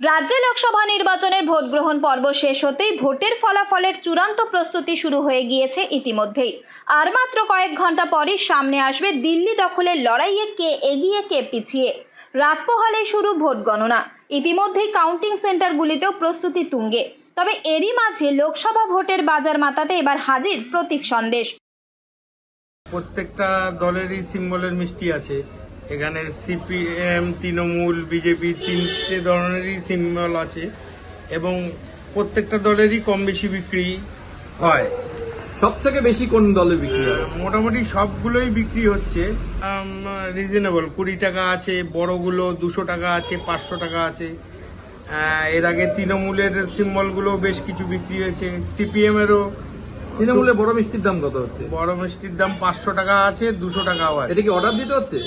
রাজ্যে লোকসভা নির্বাচনের ভোট গ্রহণ পর্ব শেষ হতেই ভোটের ফলাফলের চূড়ান্ত প্রস্তুতি শুরু হয়ে গিয়েছে ইতিমধ্যেই। আর মাত্র কয়েক ঘন্টা পরই সামনে আসবে দিল্লি দখলের লড়াইয়ে কে এগিয়ে কে পিছিয়ে। রাত পোহালেই শুরু ভোট গণনা। ইতিমধ্যেই কাউন্টিং সেন্টারগুলিতেও প্রস্তুতি তুঙ্গে। তবে এরই মাঝে লোকসভা ভোটের বাজার মাতাতে এবার হাজির প্রতীক সন্দেশ। প্রত্যেকটা দলেরই সিম্বলের মিষ্টি আছে। এখানে সিপিএম, তৃণমূল, বিজেপি তিনটে ধরনেরই সিম্বল আছে এবং প্রত্যেকটা দলেরই কম বেশি বিক্রি হয়। সব থেকে বেশি কোন দলে বিক্রি হয়? মোটামুটি সবগুলোই বিক্রি হচ্ছে রিজনেবল। 20 টাকা আছে, বড়গুলো 200 টাকা আছে, 500 টাকা আছে। এর আগে তৃণমূলের সিম্বলগুলো বেশ কিছু বিক্রি হয়েছে। সিপিএম এরও। তৃণমূলের বড় মিষ্টির দাম কত হচ্ছে? বড় মিষ্টির দাম 500 টাকা আছে, 200 টাকাও আছে। এটা কি অর্ডার দিতে হচ্ছে?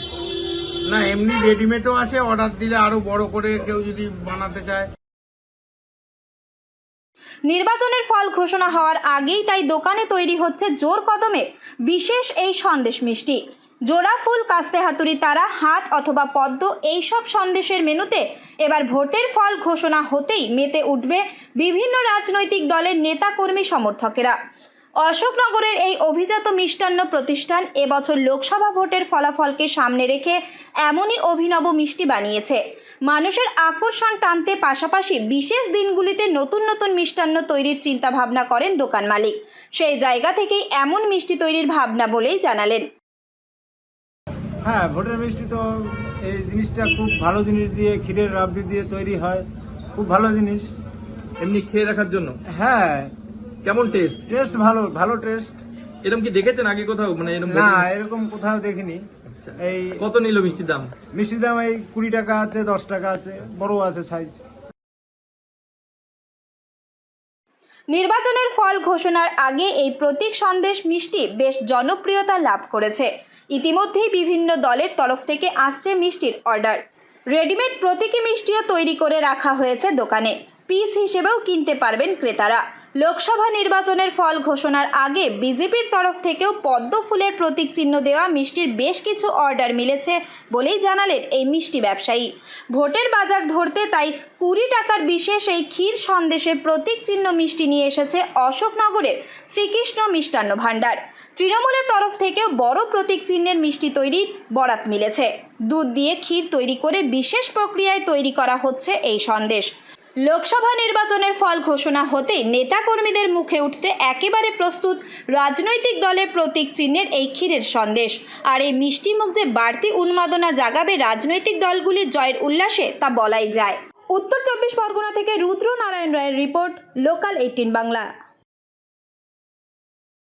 না, এমনি রেডিমেডও আছে, অর্ডার দিলে আরো বড় করে কেউ যদি বানাতে চায়। নির্বাচনের ফল ঘোষণা হওয়ার আগেই তাই দোকানে তৈরি হচ্ছে জোর কদমে বিশেষ এই সন্দেশ মিষ্টি। জোড়া ফুল, কাস্তে হাতুড়ি তারা, হাত অথবা পদ্ম এইসব সন্দেশের মেনুতে এবার ভোটের ফল ঘোষণা হতেই মেতে উঠবে বিভিন্ন রাজনৈতিক দলের নেতাকর্মী সমর্থকেরা। অশোকনগরের এই অভিজাত মিষ্টান্ন প্রতিষ্ঠান এবছর লোকসভা ভোটের ফলাফলকে সামনে রেখে এমনই অভিনব মিষ্টি বানিয়েছে। মানুষের আকর্ষণ টানতে পাশাপাশি বিশেষ দিনগুলিতে নতুন নতুন মিষ্টান্ন তৈরির চিন্তা ভাবনা করেন দোকান মালিক। সেই জায়গা থেকেই এমন মিষ্টি তৈরির ভাবনা বলেই জানালেন। হ্যাঁ, ভোটের মিষ্টি তো এই জিনিসটা খুব ভালো জিনিস দিয়ে, ক্ষীরের রাবড়ি দিয়ে তৈরি হয়, খুব ভালো জিনিস। এমনি খেয়ে দেখার জন্য? হ্যাঁ, কেমন টেস্ট? টেস্ট ভালো, ভালো টেস্ট। এরকম কি দেখেছেন আগে কোথাও? মানে এরকম না, এরকম কোথাও দেখিনি। আচ্ছা। এই কত নিল মিষ্টির দাম? মিষ্টির দাম এই 20 টাকা আছে, 10 টাকা আছে, বড় আছে সাইজ। নির্বাচনের ফল ঘোষণার আগে এই প্রতীক সন্দেশ মিষ্টি বেশ জনপ্রিয়তা লাভ করেছে। ইতিমধ্যেই বিভিন্ন দলের তরফ থেকে আসছে মিষ্টির অর্ডার। রেডিমেড প্রতীকী মিষ্টিও তৈরি করে রাখা হয়েছে দোকানে। পিস হিসেবেও কিনতে পারবেন ক্রেতারা। লোকসভা নির্বাচনের ফল ঘোষণার আগে বিজেপির তরফ থেকেও পদ্ম ফুলের প্রতীক চিহ্ন দেওয়া মিষ্টির বেশ কিছু অর্ডার মিলেছে বলেই জানালেন এই মিষ্টি ব্যবসায়ী। ভোটের বাজার ধরতে তাই 20 টাকার বিশেষ এই ক্ষীর সন্দেশে প্রতীক চিহ্ন মিষ্টি নিয়ে এসেছে অশোকনগরের শ্রীকৃষ্ণ মিষ্টান্ন ভাণ্ডার। তৃণমূলের তরফ থেকেও বড় প্রতীক চিহ্নের মিষ্টি তৈরির বরাত মিলেছে। দুধ দিয়ে ক্ষীর তৈরি করে বিশেষ প্রক্রিয়ায় তৈরি করা হচ্ছে এই সন্দেশ। লোকসভা নির্বাচনের ফল ঘোষণা হতেই নেতাকর্মীদের মুখে উঠতে একেবারে প্রস্তুত রাজনৈতিক দলের প্রতীক চিহ্নের এই ক্ষীরের সন্দেশ। আর এই মিষ্টি মুখ যে বাড়তি উন্মাদনা জাগাবে রাজনৈতিক দলগুলির জয়ের উল্লাসে তা বলাই যায়। উত্তর 24 পরগনা থেকে রুদ্র নারায়ণ রায়ের রিপোর্ট, লোকাল 18 বাংলা।